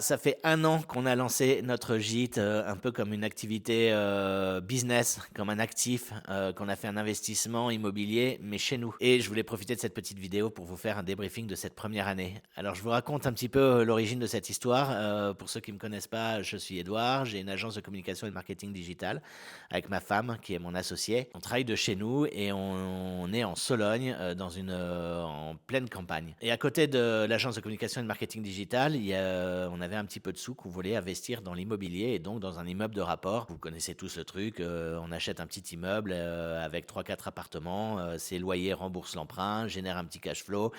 Ça fait 1 an qu'on a lancé notre gîte, un peu comme une activité, business, comme un actif, qu'on a fait un investissement immobilier, mais chez nous et je voulais profiter de cette petite vidéo pour vous faire un débriefing de cette première année. Alors je vous raconte un petit peu, l'origine de cette histoire. Pour ceux qui ne me connaissent pas, je suis Édouard, j'ai une agence de communication et de marketing digital avec ma femme qui est mon associée. On travaille de chez nous et on est en Sologne, en pleine campagne et à côté de l'agence de communication et de marketing digital, on avait un petit peu de sous qu'on voulait investir dans l'immobilier et donc dans un immeuble de rapport. Vous connaissez tous le truc, on achète un petit immeuble avec 3-4 appartements, ses loyers remboursent l'emprunt, génère un petit cash flow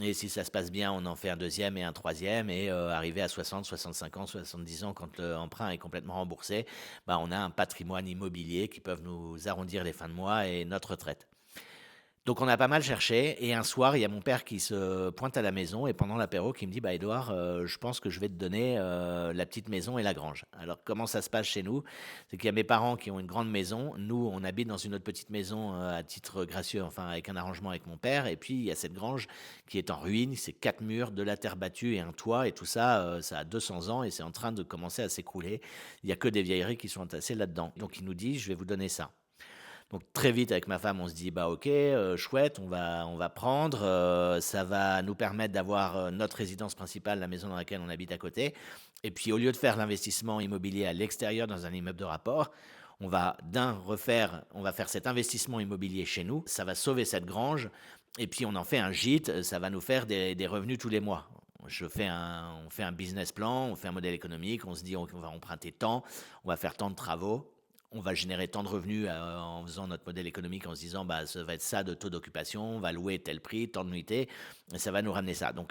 et si ça se passe bien, on en fait un deuxième et un troisième et arrivé à 60, 65 ans, 70 ans, quand l'emprunt est complètement remboursé, bah, on a un patrimoine immobilier qui peuvent nous arrondir les fins de mois et notre retraite. Donc on a pas mal cherché et un soir, il y a mon père qui se pointe à la maison et pendant l'apéro qui me dit: «Bah, Édouard, je pense que je vais te donner, la petite maison et la grange». Alors comment ça se passe chez nous? C'est qu'il y a mes parents qui ont une grande maison. Nous, on habite dans une autre petite maison, à titre gracieux, enfin avec un arrangement avec mon père et puis il y a cette grange qui est en ruine. C'est 4 murs, de la terre battue et un toit et tout ça, ça a 200 ans et c'est en train de commencer à s'écrouler. Il y a que des vieilleries qui sont entassées là-dedans. Donc il nous dit: «Je vais vous donner ça». Donc très vite avec ma femme, on se dit: «Bah, OK, chouette, on va prendre, ça va nous permettre d'avoir, notre résidence principale, la maison dans laquelle on habite à côté et puis au lieu de faire l'investissement immobilier à l'extérieur dans un immeuble de rapport, on va faire cet investissement immobilier chez nous. Ça va sauver cette grange et puis on en fait un gîte, ça va nous faire des revenus tous les mois». On fait un business plan, on fait un modèle économique, on se dit: «On va emprunter tant, on va faire tant de travaux». On va générer tant de revenus, en faisant notre modèle économique, en se disant: «Bah, ça va être ça de taux d'occupation, on va louer tel prix, tant de nuitées et ça va nous ramener ça». Donc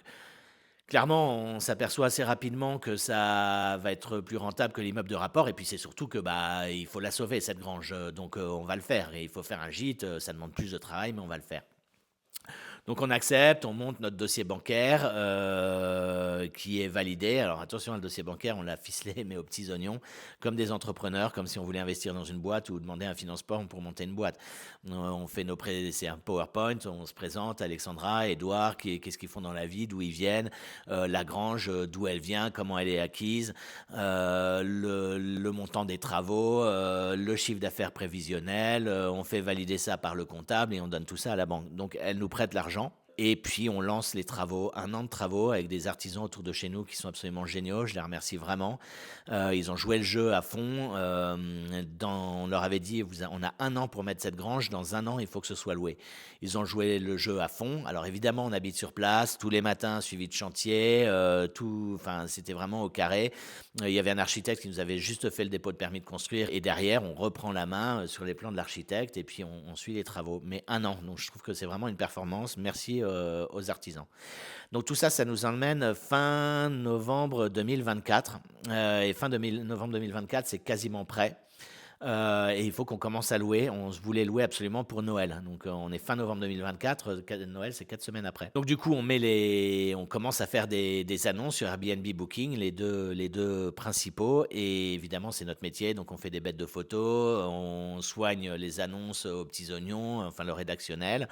clairement, on s'aperçoit assez rapidement que ça va être plus rentable que l'immeuble de rapport et puis c'est surtout que, bah, il faut la sauver cette grange, donc on va le faire et il faut faire un gîte, ça demande plus de travail mais on va le faire. Donc on accepte, on monte notre dossier bancaire, qui est validé. Alors attention, le dossier bancaire, on l'a ficelé, mais aux petits oignons, comme des entrepreneurs, comme si on voulait investir dans une boîte ou demander un financement pour monter une boîte. On fait c'est un PowerPoint, on se présente, Alexandra, Edouard, qu'est-ce qu'ils font dans la vie, d'où ils viennent, la grange, d'où elle vient, comment elle est acquise, le montant des travaux, le chiffre d'affaires prévisionnel. On fait valider ça par le comptable et on donne tout ça à la banque. Donc elle nous prête l'argent et puis on lance les travaux, 1 an de travaux avec des artisans autour de chez nous qui sont absolument géniaux, je les remercie vraiment. Ils ont joué le jeu à fond, on leur avait dit: «On a 1 an pour mettre cette grange, dans 1 an, il faut que ce soit loué». Ils ont joué le jeu à fond. Alors évidemment, on habite sur place, tous les matins, suivi de chantier, c'était vraiment au carré. Il y avait un architecte qui nous avait juste fait le dépôt de permis de construire et derrière, on reprend la main, sur les plans de l'architecte et puis on suit les travaux. Mais 1 an, donc je trouve que c'est vraiment une performance. Merci, aux artisans. Donc tout ça, ça nous emmène fin novembre 2024, et novembre 2024, c'est quasiment prêt. Et il faut qu'on commence à louer. On se voulait louer absolument pour Noël. Donc, on est fin novembre 2024. Noël, c'est 4 semaines après. Donc, du coup, on commence à faire des annonces sur Airbnb Booking, les deux principaux. Et évidemment, c'est notre métier. Donc, on fait des bêtes de photos, on soigne les annonces aux petits oignons, enfin le rédactionnel.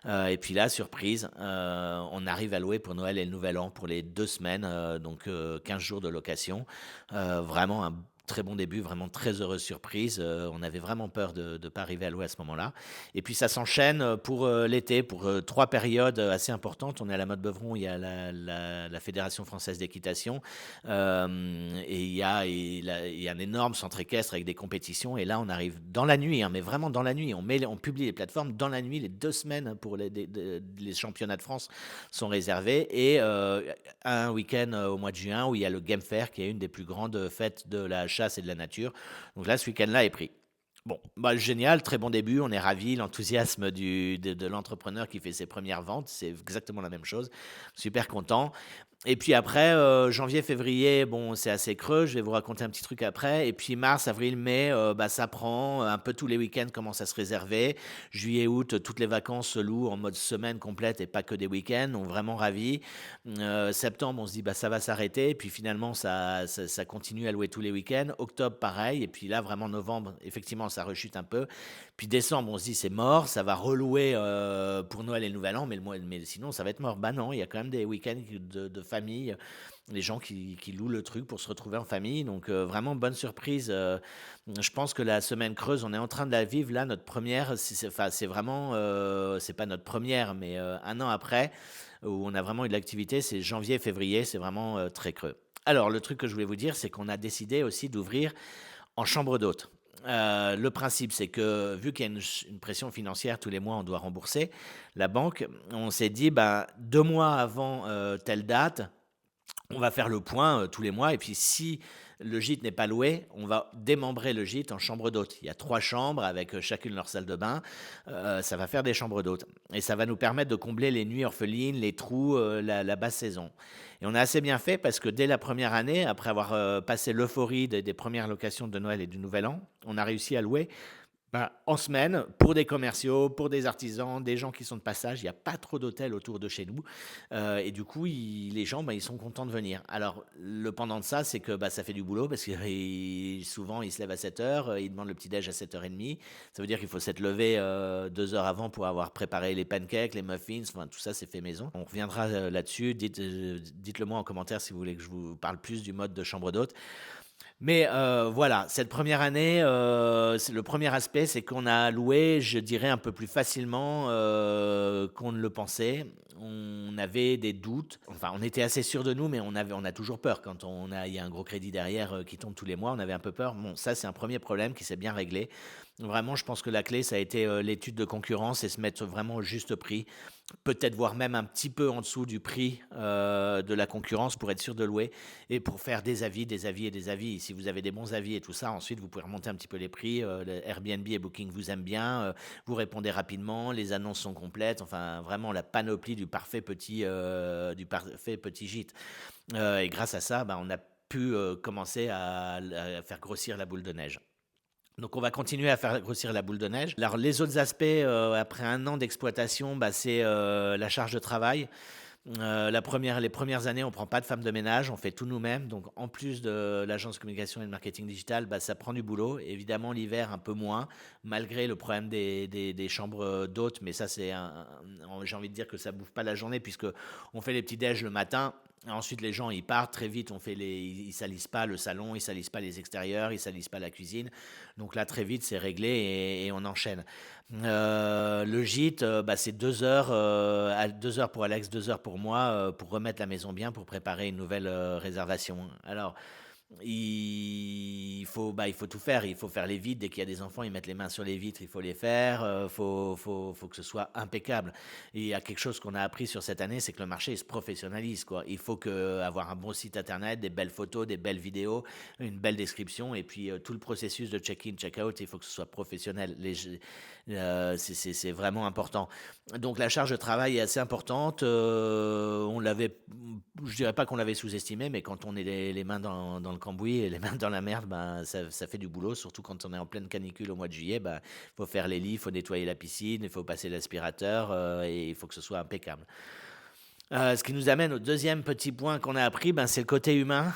Et puis là, surprise, on arrive à louer pour Noël et le Nouvel An pour les 2 semaines, donc 15 jours de location. Vraiment un très bon début, vraiment très heureuse surprise. On avait vraiment peur de ne pas arriver à louer à ce moment-là. Et puis ça s'enchaîne pour l'été, pour 3 périodes assez importantes. On est à la Motte Beuvron, il y a la Fédération française d'équitation, et il y a un énorme centre équestre avec des compétitions. Et là, on arrive dans la nuit, hein, mais vraiment dans la nuit. On publie les plateformes dans la nuit, les 2 semaines pour les championnats de France sont réservés. Et un week-end au mois de juin où il y a le Game Fair, qui est une des plus grandes fêtes de la chasse et de la nature. Donc là, ce week-end-là est pris. Bon, bah, génial, très bon début, on est ravis, l'enthousiasme de l'entrepreneur qui fait ses premières ventes, c'est exactement la même chose. Super content. Et puis après, janvier, février, bon, c'est assez creux. Je vais vous raconter un petit truc après. Et puis mars, avril, mai, bah, ça prend. Un peu tous les week-ends commencent à se réserver. Juillet, août, toutes les vacances se louent en mode semaine complète et pas que des week-ends. Donc vraiment ravis. Septembre, on se dit, bah, ça va s'arrêter. Et puis finalement, ça continue à louer tous les week-ends. Octobre, pareil. Et puis là, vraiment novembre, effectivement, ça rechute un peu. Puis décembre, on se dit, c'est mort. Ça va relouer pour Noël et le Nouvel An. Mais sinon, ça va être mort. Bah non, il y a quand même des week-ends de famille les gens qui louent le truc pour se retrouver en famille. Donc vraiment bonne surprise. Je pense que la semaine creuse, on est en train de la vivre là, notre première. Enfin, c'est vraiment, c'est pas notre première, mais un an après, où on a vraiment eu de l'activité, c'est janvier, février, c'est vraiment très creux. Alors, le truc que je voulais vous dire, c'est qu'on a décidé aussi d'ouvrir en chambre d'hôte. Le principe, c'est que vu qu'il y a une pression financière, tous les mois, on doit rembourser la banque. On s'est dit, ben, 2 mois avant telle date, on va faire le point tous les mois. Et puis, si le gîte n'est pas loué, on va démembrer le gîte en chambres d'hôtes. Il y a 3 chambres avec chacune leur salle de bain. Ça va faire des chambres d'hôtes. Et ça va nous permettre de combler les nuits orphelines, les trous, la basse saison. Et on a assez bien fait parce que dès la première année, après avoir passé l'euphorie des premières locations de Noël et du Nouvel An, on a réussi à louer en semaine, pour des commerciaux, pour des artisans, des gens qui sont de passage. Il n'y a pas trop d'hôtels autour de chez nous. Et du coup, les gens, ils sont contents de venir. Alors, le pendant de ça, c'est que ça fait du boulot parce que souvent, ils se lèvent à 7 heures, ils demandent le petit-déj à 7h30. Ça veut dire qu'il faut s'être levé 2 heures avant pour avoir préparé les pancakes, les muffins. Enfin, tout ça, c'est fait maison. On reviendra là-dessus. Dites-le moi en commentaire si vous voulez que je vous parle plus du mode de chambre d'hôte. Mais voilà, cette première année, le premier aspect, c'est qu'on a loué, je dirais, un peu plus facilement qu'on ne le pensait. On avait des doutes. Enfin, on était assez sûr de nous, mais on a toujours peur quand il y a un gros crédit derrière qui tombe tous les mois. On avait un peu peur. Bon, ça, c'est un premier problème qui s'est bien réglé. Vraiment, je pense que la clé, ça a été l'étude de concurrence et se mettre vraiment au juste prix. Peut-être voir même un petit peu en dessous du prix de la concurrence pour être sûr de louer et pour faire des avis, des avis et des avis. Si vous avez des bons avis et tout ça, ensuite vous pouvez remonter un petit peu les prix. Airbnb et Booking vous aiment bien, vous répondez rapidement, les annonces sont complètes. Enfin, vraiment la panoplie du parfait petit gîte. Et grâce à ça, on a pu commencer à faire grossir la boule de neige. Donc on va continuer à faire grossir la boule de neige. Alors les autres aspects, après un an d'exploitation, c'est la charge de travail. Les premières années, on prend pas de femme de ménage, on fait tout nous-mêmes. Donc, en plus de l'agence de communication et de marketing digital, ça prend du boulot. Évidemment, l'hiver, un peu moins, malgré le problème des chambres d'hôtes. Mais ça, j'ai envie de dire que ça bouffe pas la journée, puisque on fait les petits déj le matin. Ensuite, les gens, ils partent très vite. Ils salissent pas le salon, ils salissent pas les extérieurs, ils salissent pas la cuisine. Donc là, très vite, c'est réglé et on enchaîne. Le gîte, c'est 2 heures, 2 heures pour Alex, 2 heures pour moi, pour remettre la maison bien, pour préparer une nouvelle réservation. Alors, il faut tout faire. Il faut faire les vitres. Dès qu'il y a des enfants, ils mettent les mains sur les vitres, il faut les faire. Faut que ce soit impeccable. Et il y a quelque chose qu'on a appris sur cette année, c'est que le marché il se professionnalise, quoi. Il faut avoir un bon site internet, des belles photos, des belles vidéos, une belle description, et puis tout le processus de check-in, check-out, il faut que ce soit professionnel. C'est vraiment important. Donc la charge de travail est assez importante. Je dirais pas qu'on l'avait sous-estimé, mais quand on est les mains dans le cambouis et les mains dans la merde, ça fait du boulot, surtout quand on est en pleine canicule au mois de juillet. Il faut faire les lits, il faut nettoyer la piscine, il faut passer l'aspirateur et il faut que ce soit impeccable. Ce qui nous amène au deuxième petit point qu'on a appris, c'est le côté humain.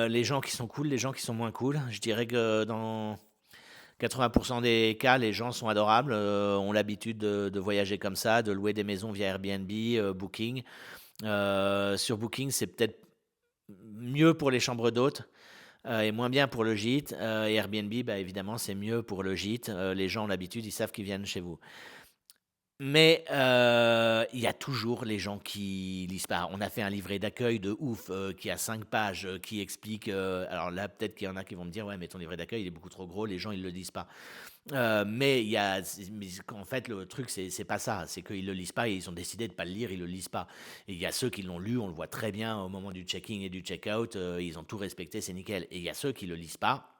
Les gens qui sont cool, les gens qui sont moins cool. Je dirais que dans 80% des cas, les gens sont adorables, ont l'habitude de voyager comme ça, de louer des maisons via Airbnb, Booking. Sur Booking, c'est peut-être mieux pour les chambres d'hôtes et moins bien pour le gîte. Et Airbnb, évidemment, c'est mieux pour le gîte. Les gens ont l'habitude, ils savent qu'ils viennent chez vous. Mais il y a toujours les gens qui lisent pas. On a fait un livret d'accueil de ouf qui a 5 pages qui explique. Alors là, peut-être qu'il y en a qui vont me dire ouais, mais ton livret d'accueil il est beaucoup trop gros, les gens ils le lisent pas. Mais en fait, le truc c'est pas ça, c'est qu'ils le lisent pas et ils ont décidé de pas le lire, ils le lisent pas. Et il y a ceux qui l'ont lu, on le voit très bien au moment du check-in et du check-out, ils ont tout respecté, c'est nickel. Et il y a ceux qui le lisent pas.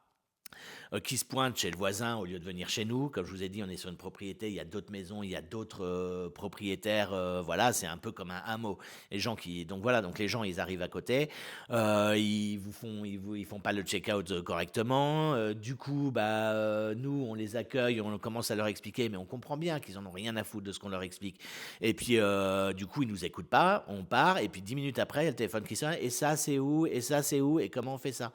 Qui se pointent chez le voisin au lieu de venir chez nous. Comme je vous ai dit, on est sur une propriété, il y a d'autres maisons, il y a d'autres propriétaires. Voilà, c'est un peu comme un hameau. Donc les gens, ils arrivent à côté, ils font pas le check-out correctement. Du coup, nous, on les accueille, on commence à leur expliquer, mais on comprend bien qu'ils en ont rien à foutre de ce qu'on leur explique. Et puis, du coup, ils nous écoutent pas, on part, et puis 10 minutes après, il y a le téléphone qui sonne, et ça, c'est où, et ça, c'est où, et comment on fait ça?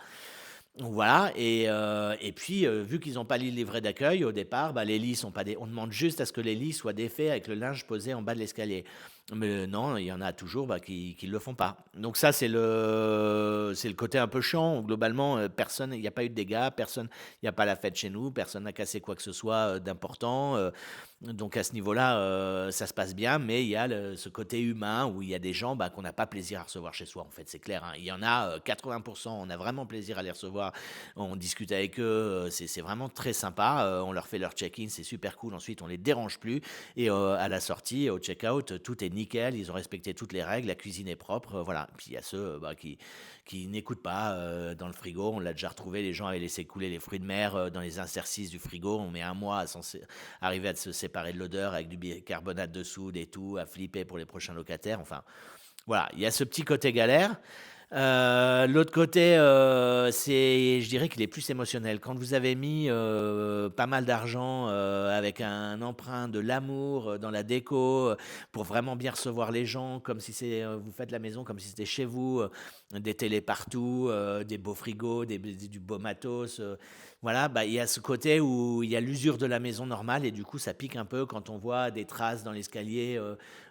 Donc voilà, et puis vu qu'ils n'ont pas lu le livret d'accueil au départ, les lits sont pas on demande juste à ce que les lits soient défaits avec le linge posé en bas de l'escalier. Mais non, il y en a toujours qui le font pas. Donc ça, c'est le côté un peu chiant. Globalement, personne, il n'y a pas eu de dégâts, personne, il n'y a pas la fête chez nous, personne n'a cassé quoi que ce soit d'important. Donc à ce niveau-là, ça se passe bien, mais il y a ce côté humain où il y a des gens qu'on n'a pas plaisir à recevoir chez soi, en fait, c'est clair, hein. Il y en a 80%, on a vraiment plaisir à les recevoir, on discute avec eux, c'est vraiment très sympa, on leur fait leur check-in, c'est super cool, ensuite on les dérange plus, et à la sortie, au check-out, tout est nickel, ils ont respecté toutes les règles, la cuisine est propre, voilà. Puis il y a ceux qui n'écoutent pas dans le frigo, on l'a déjà retrouvé, les gens avaient laissé couler les fruits de mer dans les interstices du frigo, on met un mois à arriver à se séparer de l'odeur avec du bicarbonate de soude et tout, à flipper pour les prochains locataires. Enfin, voilà, il y a ce petit côté galère. L'autre côté, je dirais qu'il est plus émotionnel. Quand vous avez mis pas mal d'argent avec un emprunt de l'amour dans la déco pour vraiment bien recevoir les gens, comme si vous faites la maison comme si c'était chez vous, des télés partout, des beaux frigos, du beau matos. Voilà, il y a ce côté où il y a l'usure de la maison normale et du coup ça pique un peu quand on voit des traces dans l'escalier,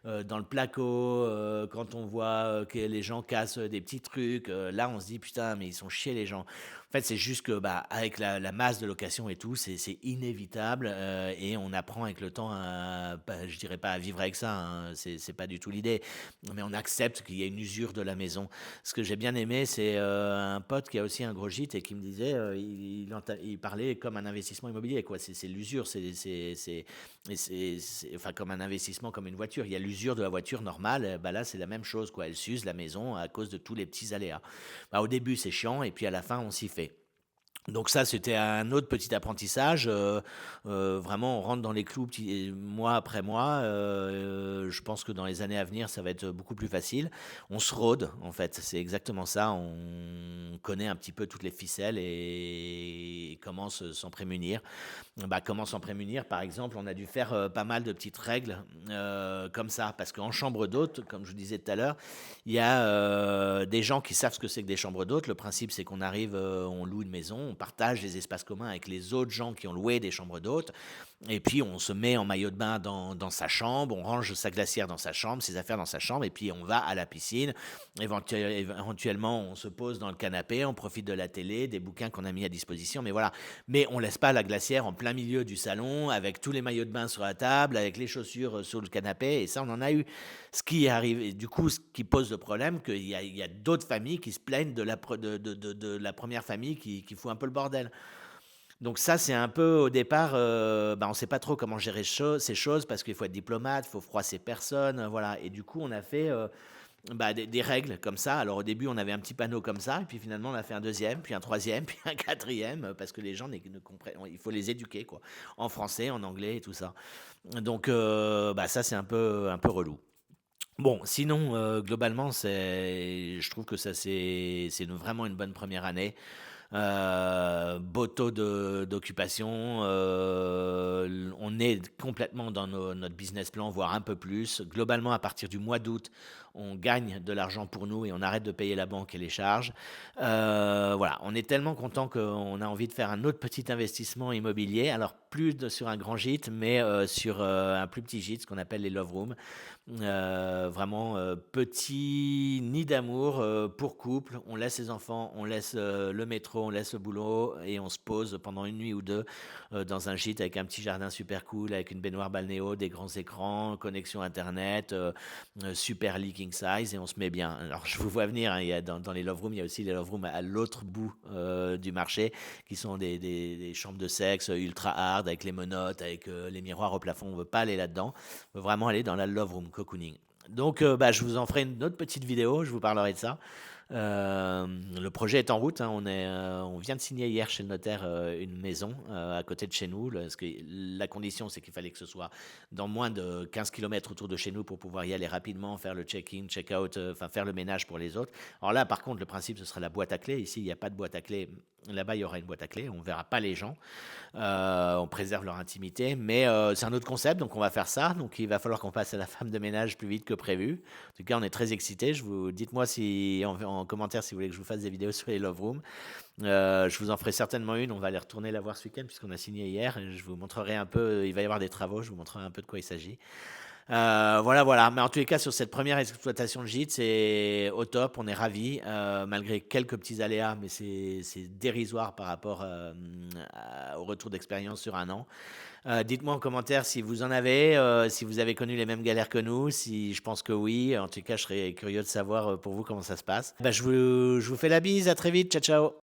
dans le placo, quand on voit que les gens cassent des petits trucs. Là, on se dit putain, mais ils sont chiés les gens. En fait, c'est juste que avec la masse de location et tout, c'est inévitable et on apprend avec le temps je dirais pas à vivre avec ça, hein, c'est pas du tout l'idée, mais on accepte qu'il y ait une usure de la maison. Ce que j'ai bien aimé, c'est un pote qui a aussi un gros gîte et qui me disait, il parlait comme un investissement immobilier, quoi. C'est l'usure, enfin comme un investissement, comme une voiture. Il y a l'usure de la voiture normale, là c'est la même chose, quoi. Elle s'use la maison à cause de tous les petits aléas. Au début c'est chiant et puis à la fin on s'y fait. Donc ça, c'était un autre petit apprentissage. Vraiment, on rentre dans les clous mois après mois. Je pense que dans les années à venir, ça va être beaucoup plus facile. On se rôde, en fait. C'est exactement ça. On connaît un petit peu toutes les ficelles et comment s'en prémunir. Comment s'en prémunir? Par exemple, on a dû faire pas mal de petites règles comme ça. Parce qu'en chambre d'hôte, comme je vous disais tout à l'heure, il y a des gens qui savent ce que c'est que des chambres d'hôtes. Le principe, c'est qu'on arrive, on loue une maison, on partage les espaces communs avec les autres gens qui ont loué des chambres d'hôtes. Et puis, on se met en maillot de bain dans sa chambre, on range sa glacière dans sa chambre, ses affaires dans sa chambre, et puis on va à la piscine. Éventuellement, on se pose dans le canapé, on profite de la télé, des bouquins qu'on a mis à disposition. Mais voilà. Mais on laisse pas la glacière en plein milieu du salon, avec tous les maillots de bain sur la table, avec les chaussures sur le canapé. Et ça, on en a eu. Ce qui arrive, et du coup, ce qui pose le problème, il y a d'autres familles qui se plaignent de la première famille qui fout un peu le bordel. Donc ça, c'est un peu au départ, on ne sait pas trop comment gérer ces choses parce qu'il faut être diplomate, il faut froisser personne, voilà. Et du coup, on a fait des règles comme ça. Alors au début, on avait un petit panneau comme ça, et puis finalement, on a fait un deuxième, puis un troisième, puis un quatrième, parce que les gens ne comprennent, il faut les éduquer, quoi, en français, en anglais et tout ça. Donc ça, c'est un peu relou. Bon, sinon, globalement, je trouve que ça, vraiment une bonne première année. Beau taux d'occupation. On est complètement dans notre business plan, voire un peu plus. Globalement, à partir du mois d'août, on gagne de l'argent pour nous et on arrête de payer la banque et les charges. Voilà, on est tellement content qu'on a envie de faire un autre petit investissement immobilier. Alors, plus sur un grand gîte, mais sur un plus petit gîte, ce qu'on appelle les love rooms. Vraiment petit nid d'amour pour couple. On laisse les enfants, on laisse le métro, on laisse le boulot et on se pose pendant une nuit ou deux dans un gîte avec un petit jardin super cool, avec une baignoire balnéo, des grands écrans, connexion internet, super leaking size et on se met bien. Alors je vous vois venir, hein, il y a dans les love rooms, il y a aussi les love rooms à l'autre bout du marché qui sont des chambres de sexe ultra hard avec les menottes, avec les miroirs au plafond. On veut pas aller là-dedans, on veut vraiment aller dans la love room cocooning. Donc, je vous en ferai une autre petite vidéo, je vous parlerai de ça. Le projet est en route, hein, on vient de signer hier chez le notaire une maison à côté de chez nous. Parce que la condition, c'est qu'il fallait que ce soit dans moins de 15 km autour de chez nous pour pouvoir y aller rapidement, faire le check-in, check-out, enfin faire le ménage pour les autres. Alors là, par contre, le principe, ce sera la boîte à clé. Ici, il n'y a pas de boîte à clé. Là-bas, il y aura une boîte à clé. On ne verra pas les gens. On préserve leur intimité. Mais c'est un autre concept, donc on va faire ça. Donc il va falloir qu'on passe à la femme de ménage plus vite que prévu. En tout cas, on est très excités. Dites-moi en commentaire si vous voulez que je vous fasse des vidéos sur les love rooms. Je vous en ferai certainement une. On va aller retourner la voir ce week-end puisqu'on a signé hier. Et je vous montrerai un peu. Il va y avoir des travaux. Je vous montrerai un peu de quoi il s'agit. Voilà, voilà. Mais en tous les cas, sur cette première exploitation de gîte, c'est au top. On est ravis, malgré quelques petits aléas, mais c'est dérisoire par rapport au retour d'expérience sur un an. Dites-moi en commentaire si vous en avez, si vous avez connu les mêmes galères que nous. Si je pense que oui. En tout cas, je serais curieux de savoir pour vous comment ça se passe. Bah, je vous fais la bise. À très vite. Ciao, ciao.